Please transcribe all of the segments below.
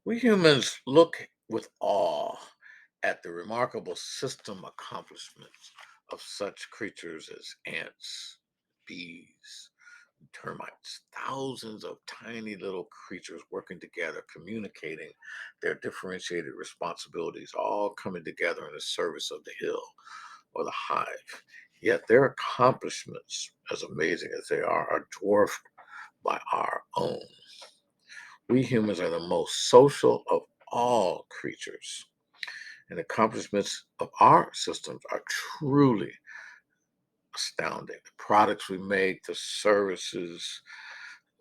We humans look with awe at the remarkable system accomplishments of such creatures as ants, bees, and termites. Thousands of tiny little creatures working together, communicating their differentiated responsibilities, all coming together in the service of the hill or the hive. Yet their accomplishments, as amazing as they are dwarfed by our own. We humans are the most social of all creatures, and accomplishments of our systems are truly astounding. The products we make, the services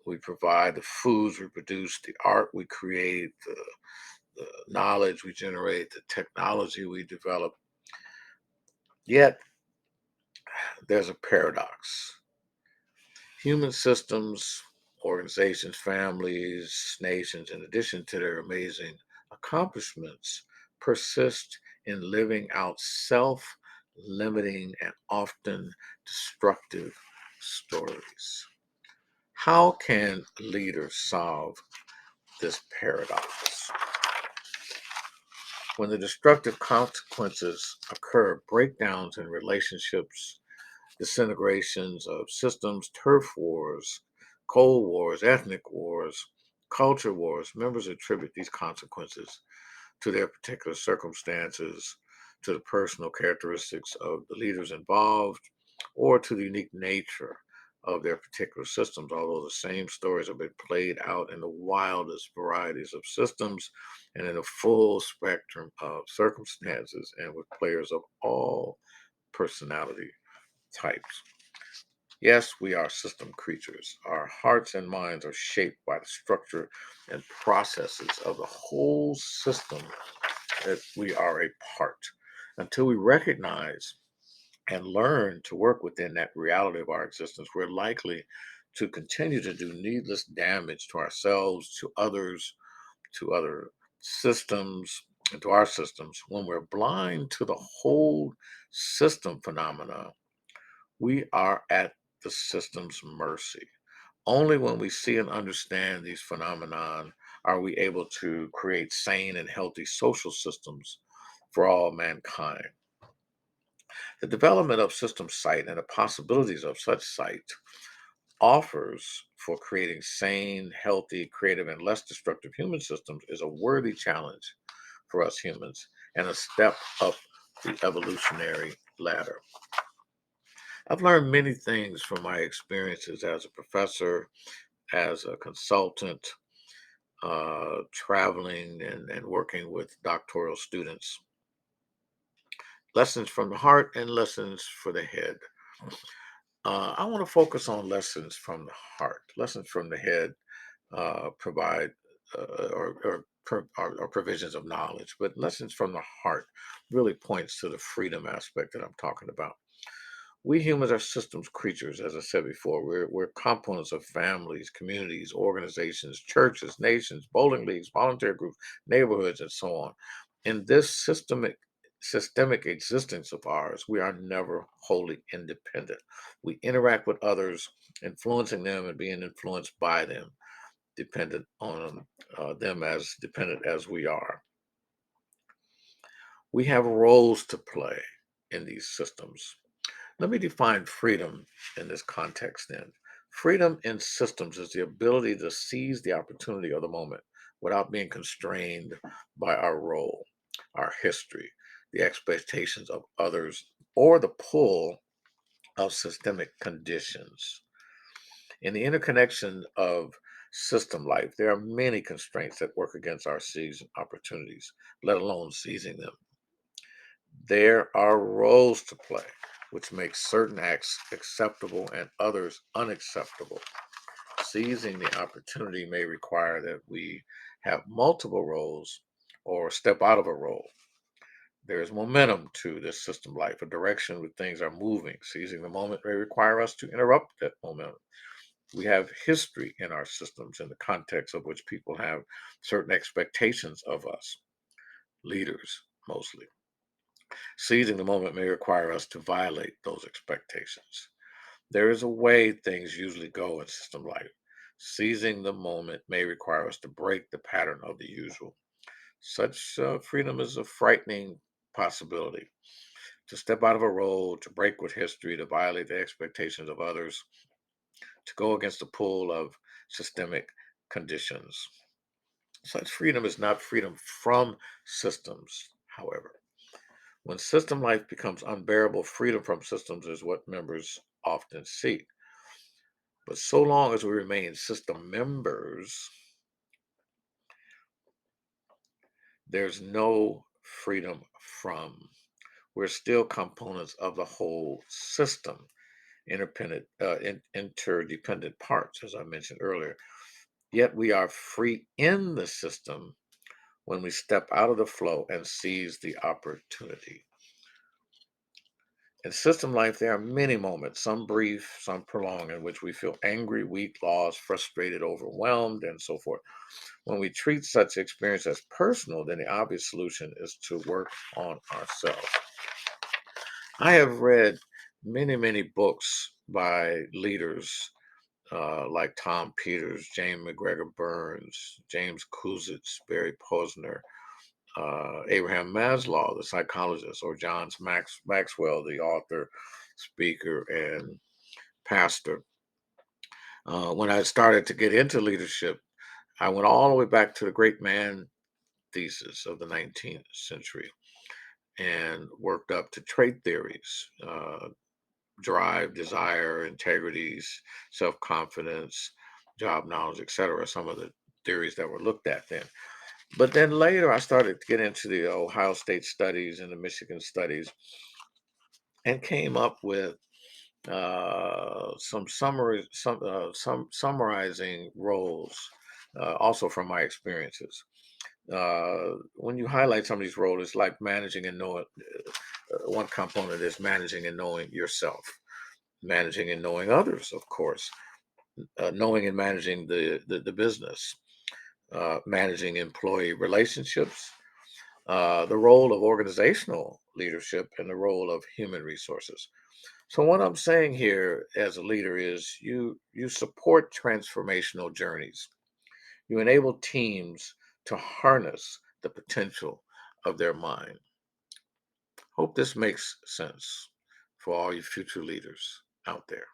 we provide, the foods we produce, the art we create, the knowledge we generate, the technology we develop. Yet, there's a paradox. Human systems, organizations, families, nations, in addition to their amazing accomplishments, persist in living out self limiting and often destructive stories. How can leaders solve this paradox? When the destructive consequences occur, breakdowns in relationships, disintegrations of systems, turf wars, cold wars, ethnic wars, culture wars. Members attribute these consequences to their particular circumstances, to the personal characteristics of the leaders involved, or to the unique nature of their particular systems, although the same stories have been played out in the wildest varieties of systems and in a full spectrum of circumstances and with players of all personality types. Yes, we are system creatures. Our hearts and minds are shaped by the structure and processes of the whole system that we are a part. Until we recognize and learn to work within that reality of our existence, we're likely to continue to do needless damage to ourselves, to others, to other systems, and to our systems. When we're blind to the whole system phenomena, we are at the system's mercy. Only when we see and understand these phenomenon are we able to create sane and healthy social systems for all mankind. The development of system sight and the possibilities of such sight offers for creating sane, healthy, creative, and less destructive human systems is a worthy challenge for us humans and a step up the evolutionary ladder. I've learned many things from my experiences as a professor, as a consultant, traveling and working with doctoral students. Lessons from the heart and lessons for the head. I want to focus on lessons from the heart. Lessons from the head provide or provisions of knowledge, but lessons from the heart really points to the freedom aspect that I'm talking about. We humans are systems creatures, as I said before. We're components of families, communities, organizations, churches, nations, bowling leagues, volunteer groups, neighborhoods, and so on. In this systemic existence of ours, we are never wholly independent. We interact with others, influencing them and being influenced by them, dependent on them as dependent as we are. We have roles to play in these systems. Let me define freedom in this context then. Freedom in systems is the ability to seize the opportunity of the moment without being constrained by our role, our history, the expectations of others, or the pull of systemic conditions. In the interconnection of system life, there are many constraints that work against our seizing opportunities, let alone seizing them. There are roles to play, which makes certain acts acceptable and others unacceptable. Seizing the opportunity may require that we have multiple roles or step out of a role. There is momentum to this system life, a direction where things are moving. Seizing the moment may require us to interrupt that momentum. We have history in our systems in the context of which people have certain expectations of us, leaders mostly. Seizing the moment may require us to violate those expectations. There is a way things usually go in system life. Seizing the moment may require us to break the pattern of the usual. Such freedom is a frightening possibility. To step out of a role, to break with history, to violate the expectations of others, to go against the pull of systemic conditions. Such freedom is not freedom from systems, however. When system life becomes unbearable, freedom from systems is what members often seek. But so long as we remain system members, there's no freedom from. We're still components of the whole system, interdependent parts, as I mentioned earlier. Yet we are free in the system when we step out of the flow and seize the opportunity. In system life, there are many moments, some brief, some prolonged, in which we feel angry, weak, lost, frustrated, overwhelmed, and so forth. When we treat such experience as personal, then the obvious solution is to work on ourselves. I have read many, many books by leaders like Tom Peters, James McGregor Burns, James Kuzitz, Barry Posner, Abraham Maslow, the psychologist, or Maxwell, the author, speaker, and pastor. When I started to get into leadership, I went all the way back to the great man thesis of the 19th century and worked up to trait theories, drive, desire, integrities, self confidence, job knowledge, etc. Some of the theories that were looked at then. But then later, I started to get into the Ohio State studies and the Michigan studies, and came up with some summarizing roles, also from my experiences. When you highlight some of these roles, it's like managing and knowing. One component is managing and knowing yourself, managing and knowing others, of course, knowing and managing the business, managing employee relationships, the role of organizational leadership, and the role of human resources. So what I'm saying here as a leader is you support transformational journeys. You enable teams to harness the potential of their mind. Hope this makes sense for all you future leaders out there.